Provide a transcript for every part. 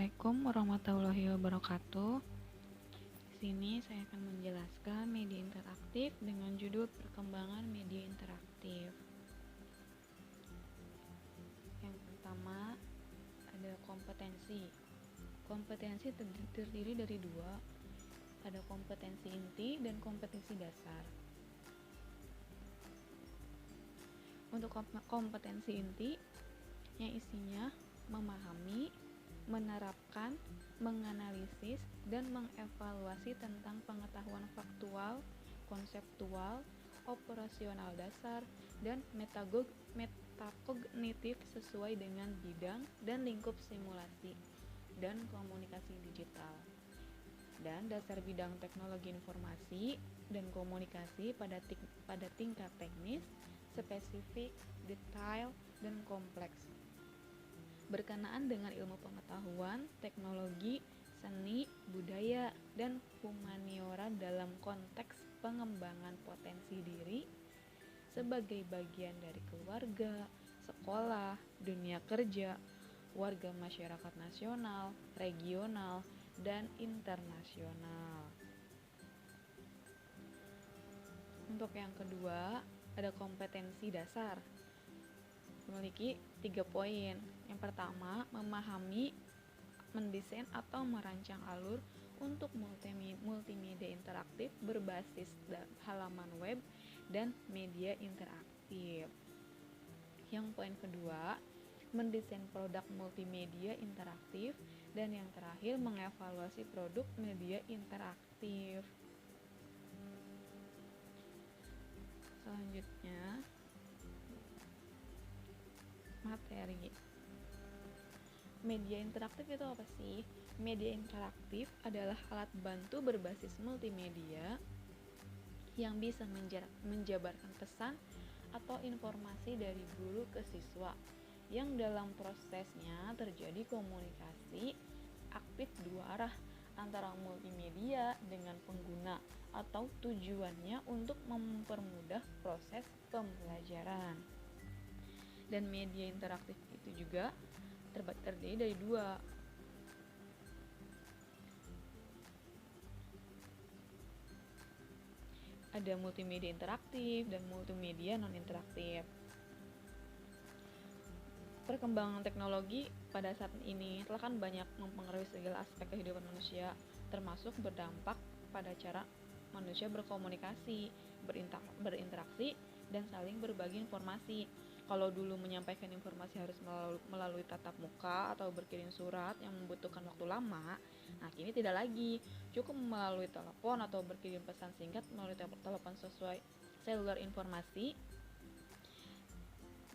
Assalamualaikum warahmatullahi wabarakatuh. Di sini saya akan menjelaskan media interaktif dengan judul Perkembangan Media Interaktif. Yang pertama ada kompetensi. Kompetensi terdiri dari dua, ada kompetensi inti dan kompetensi dasar. Untuk kompetensi inti yang isinya memahami, menerapkan, menganalisis, dan mengevaluasi tentang pengetahuan faktual, konseptual, operasional dasar, dan metakognitif sesuai dengan bidang dan lingkup simulasi dan komunikasi digital. Dan dasar bidang teknologi informasi dan komunikasi pada tingkat teknis, spesifik, detail, dan kompleks, berkenaan dengan ilmu pengetahuan, teknologi, seni, budaya, dan humaniora dalam konteks pengembangan potensi diri sebagai bagian dari keluarga, sekolah, dunia kerja, warga masyarakat nasional, regional, dan internasional. Untuk yang kedua, ada kompetensi dasar. Memiliki 3 poin. Yang pertama, memahami, mendesain atau merancang alur untuk multimedia interaktif berbasis halaman web dan media interaktif. Yang poin kedua, mendesain produk multimedia interaktif, dan yang terakhir mengevaluasi produk media interaktif. Selanjutnya, materi. Media interaktif itu apa sih? Media interaktif adalah alat bantu berbasis multimedia yang bisa menjabarkan pesan atau informasi dari guru ke siswa, yang dalam prosesnya terjadi komunikasi aktif dua arah antara multimedia dengan pengguna, atau tujuannya untuk mempermudah proses pembelajaran. Dan media interaktif itu juga terdiri dari dua. Ada multimedia interaktif dan multimedia non-interaktif. Perkembangan teknologi pada saat ini telah kan banyak mempengaruhi segala aspek kehidupan manusia, termasuk berdampak pada cara manusia berkomunikasi, berinteraksi, dan saling berbagi informasi. Kalau dulu menyampaikan informasi harus melalui tatap muka atau berkirim surat yang membutuhkan waktu lama, nah kini tidak lagi, cukup melalui telepon atau berkirim pesan singkat melalui telepon sesuai seluler. Informasi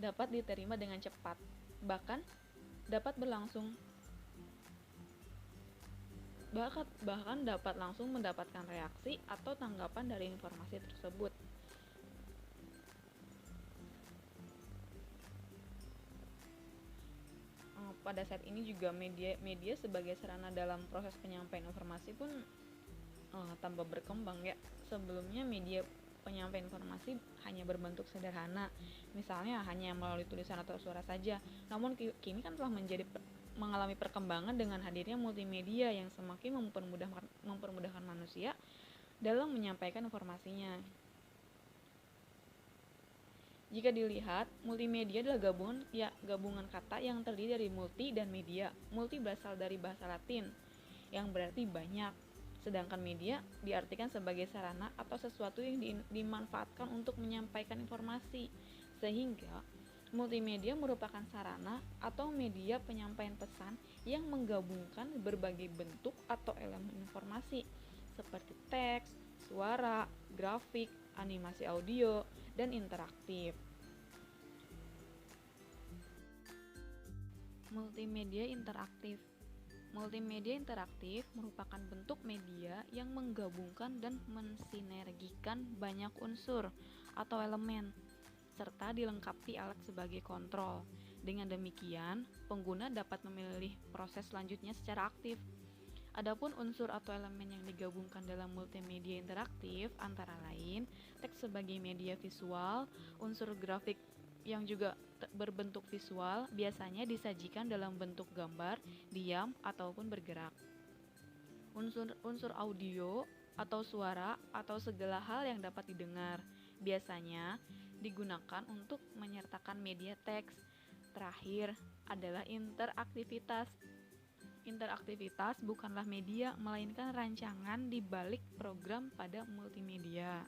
dapat diterima dengan cepat, bahkan dapat langsung mendapatkan reaksi atau tanggapan dari informasi tersebut. Pada saat ini juga media sebagai sarana dalam proses penyampaian informasi pun tambah berkembang ya. Sebelumnya media penyampaian informasi hanya berbentuk sederhana, misalnya hanya melalui tulisan atau suara saja. Namun kini kan telah mengalami perkembangan dengan hadirnya multimedia yang semakin mempermudahkan manusia dalam menyampaikan informasinya. Jika dilihat, multimedia adalah gabungan kata yang terdiri dari multi dan media. Multi berasal dari bahasa Latin, yang berarti banyak. Sedangkan media diartikan sebagai sarana atau sesuatu yang dimanfaatkan untuk menyampaikan informasi. Sehingga, multimedia merupakan sarana atau media penyampaian pesan yang menggabungkan berbagai bentuk atau elemen informasi, seperti teks, suara, grafik, animasi audio, dan interaktif. Multimedia interaktif. Multimedia interaktif merupakan bentuk media yang menggabungkan dan mensinergikan banyak unsur atau elemen, serta dilengkapi alat sebagai kontrol. Dengan demikian, pengguna dapat memilih proses selanjutnya secara aktif. Adapun unsur atau elemen yang digabungkan dalam multimedia interaktif antara lain teks sebagai media visual, unsur grafik yang juga berbentuk visual biasanya disajikan dalam bentuk gambar, diam, ataupun bergerak. Unsur audio atau suara atau segala hal yang dapat didengar biasanya digunakan untuk menyertakan media teks. Terakhir adalah interaktivitas. Interaktivitas bukanlah media, melainkan rancangan di balik program pada multimedia.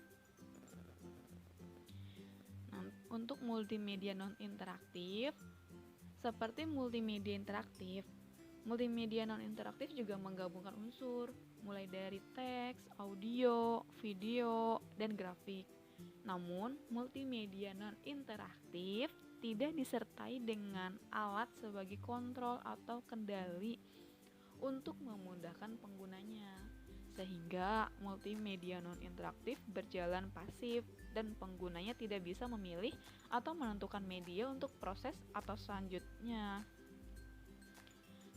Nah, untuk multimedia non-interaktif, seperti multimedia interaktif, multimedia non-interaktif juga menggabungkan unsur, mulai dari teks, audio, video, dan grafik. Namun, multimedia non-interaktif tidak disertai dengan alat sebagai kontrol atau kendali untuk memudahkan penggunanya, sehingga multimedia non-interaktif berjalan pasif dan penggunanya tidak bisa memilih atau menentukan media untuk proses atau selanjutnya.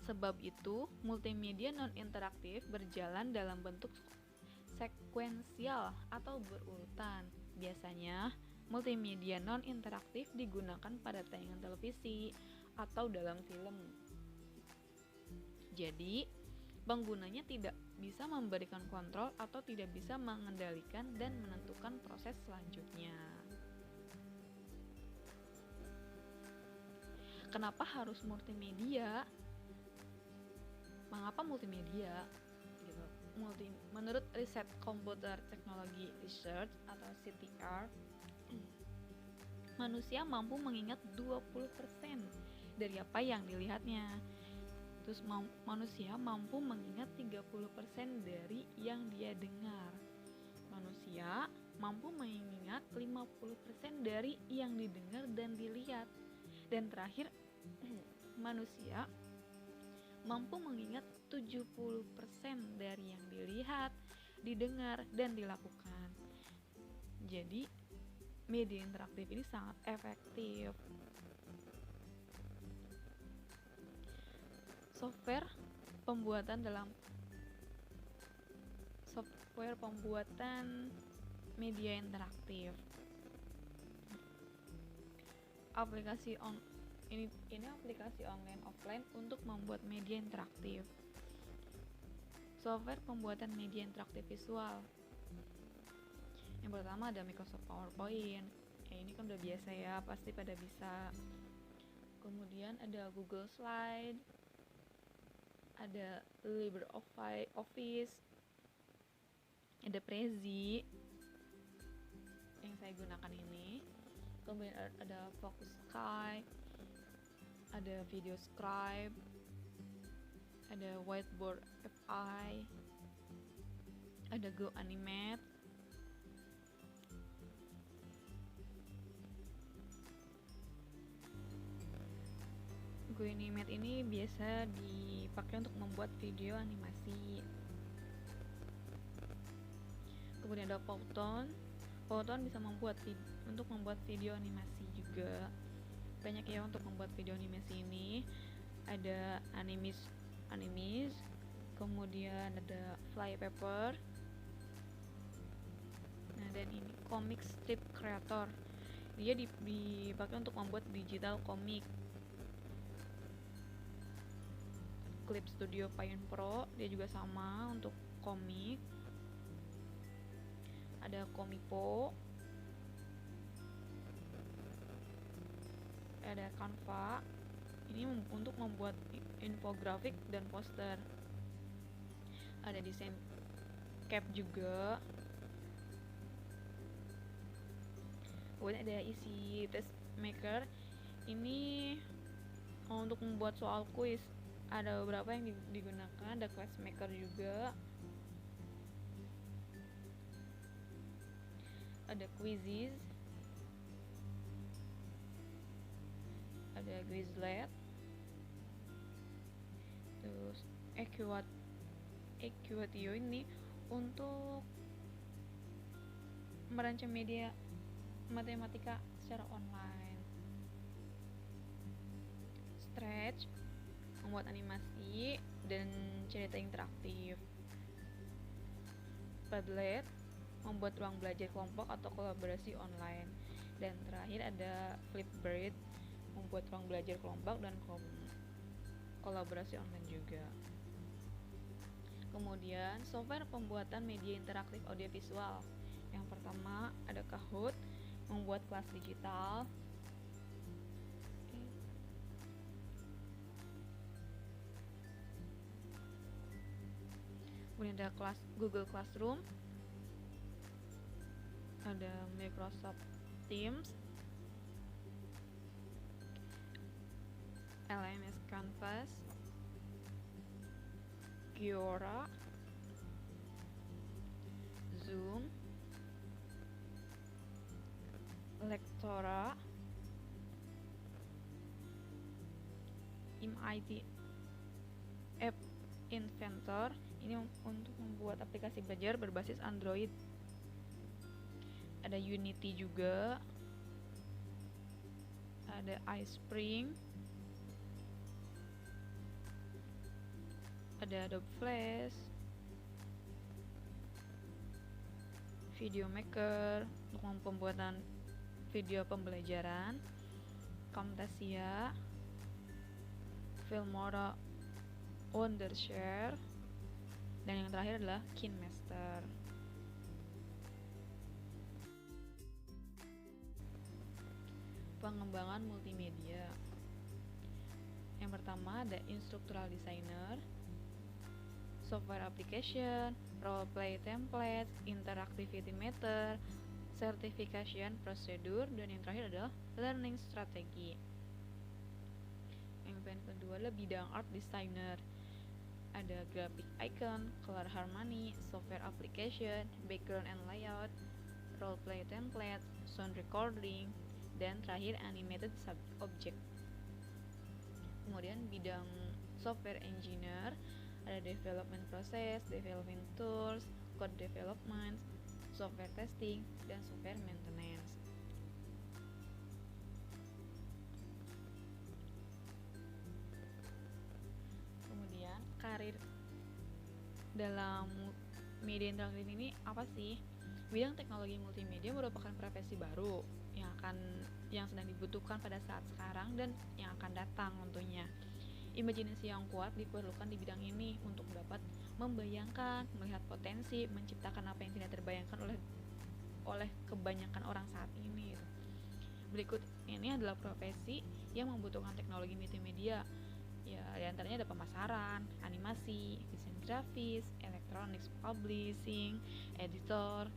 Sebab itu, multimedia non-interaktif berjalan dalam bentuk sekuensial atau berurutan. Biasanya, multimedia non-interaktif digunakan pada tayangan televisi atau dalam film. Jadi, penggunanya tidak bisa memberikan kontrol atau tidak bisa mengendalikan dan menentukan proses selanjutnya. Kenapa harus multimedia? Mengapa multimedia? Menurut riset Computer Technology Research atau CTR, manusia mampu mengingat 20% dari apa yang dilihatnya. Terus manusia mampu mengingat 30% dari yang dia dengar. Manusia mampu mengingat 50% dari yang didengar dan dilihat. Dan terakhir, manusia mampu mengingat 70% dari yang dilihat, didengar, dan dilakukan. Jadi, media interaktif ini sangat efektif. Software pembuatan media interaktif. Ini aplikasi online offline untuk membuat media interaktif. Software pembuatan media interaktif visual. Yang pertama ada Microsoft PowerPoint. Ini kan udah biasa ya, pasti pada bisa. Kemudian ada Google Slide, ada LibreOffice, ada Prezi yang saya gunakan ini. Kemudian ada Focus Sky, ada Video Scribe, ada Whiteboard FI, ada Go Animate, Go Animate ini biasa dipakai untuk membuat video animasi. Kemudian ada Powtoon. Powtoon bisa untuk membuat video animasi juga. Banyak ya untuk membuat video animasi ini. Ada Animis, kemudian ada Flypaper. Nah, dan ini Comic Strip Creator. Dia dipakai untuk membuat digital komik. Clip Studio Paint Pro, dia juga sama untuk komik. Ada Comipo, ada Canva, ini untuk membuat infografik dan poster. Ada desain cap juga. Kemudian ada Easy Test Maker, ini untuk membuat soal kuis. Ada beberapa yang digunakan, ada Classmaker juga, ada Quizzes, ada Quizlet, terus Equatio ini untuk merancang media matematika secara online. Stretch membuat animasi dan cerita interaktif. Padlet membuat ruang belajar kelompok atau kolaborasi online. Dan terakhir ada Flipgrid, membuat ruang belajar kelompok dan kolaborasi online juga. Kemudian software pembuatan media interaktif audiovisual. Yang pertama ada Kahoot, membuat kelas digital. Kemudian ada Google Classroom, ada Microsoft Teams, LMS Canvas, Quora, Zoom, Lectora, MIT App Inventor, ini untuk membuat aplikasi belajar berbasis Android. Ada Unity juga, ada iSpring, ada Adobe Flash, Video Maker untuk pembuatan video pembelajaran, Camtasia, Filmora, Wondershare, dan yang terakhir adalah KineMaster. Pengembangan multimedia. Yang pertama ada Instructional Designer, Software Application, Role Play Templates, Interactivity Meter, Certification Procedure, dan yang terakhir adalah Learning Strategy. Yang kedua adalah bidang Art Designer. Ada Graphic Icon, Color Harmony, Software Application, Background and Layout, Role Play Templates, Sound Recording, dan terakhir Animated Object. Kemudian bidang Software Engineer, ada Development Process, Development Tools, Code Development, Software Testing, dan Software Maintenance. Kemudian karir dalam media interaktif ini apa sih? Bidang teknologi multimedia merupakan profesi baru yang sedang dibutuhkan pada saat sekarang dan yang akan datang tentunya. Imajinasi yang kuat diperlukan di bidang ini untuk dapat membayangkan, melihat potensi, menciptakan apa yang tidak terbayangkan oleh kebanyakan orang saat ini. Berikut ini adalah profesi yang membutuhkan teknologi multimedia. Ya, diantaranya ada pemasaran, animasi, desain grafis, electronics publishing, editor,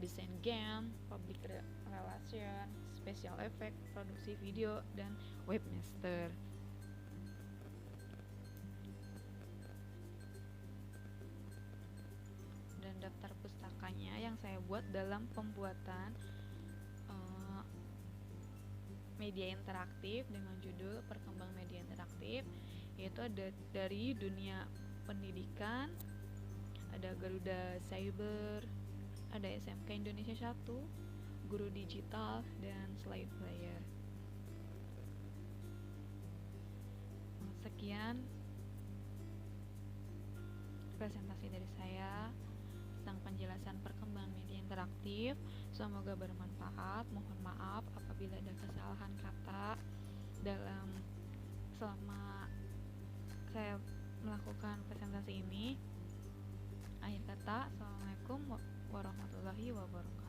desain game, public relation, special effect, produksi video, dan webmaster. Dan daftar pustakanya yang saya buat dalam pembuatan media interaktif dengan judul Perkembangan Media Interaktif, yaitu ada dari dunia pendidikan, ada Garuda Cyber, ada SMK Indonesia 1, Guru Digital, dan Slide Player. Sekian presentasi dari saya tentang penjelasan perkembangan media interaktif. Semoga bermanfaat. Mohon maaf apabila ada kesalahan kata selama saya melakukan presentasi ini. Akhir kata, Assalamualaikum warahmatullahi wabarakatuh.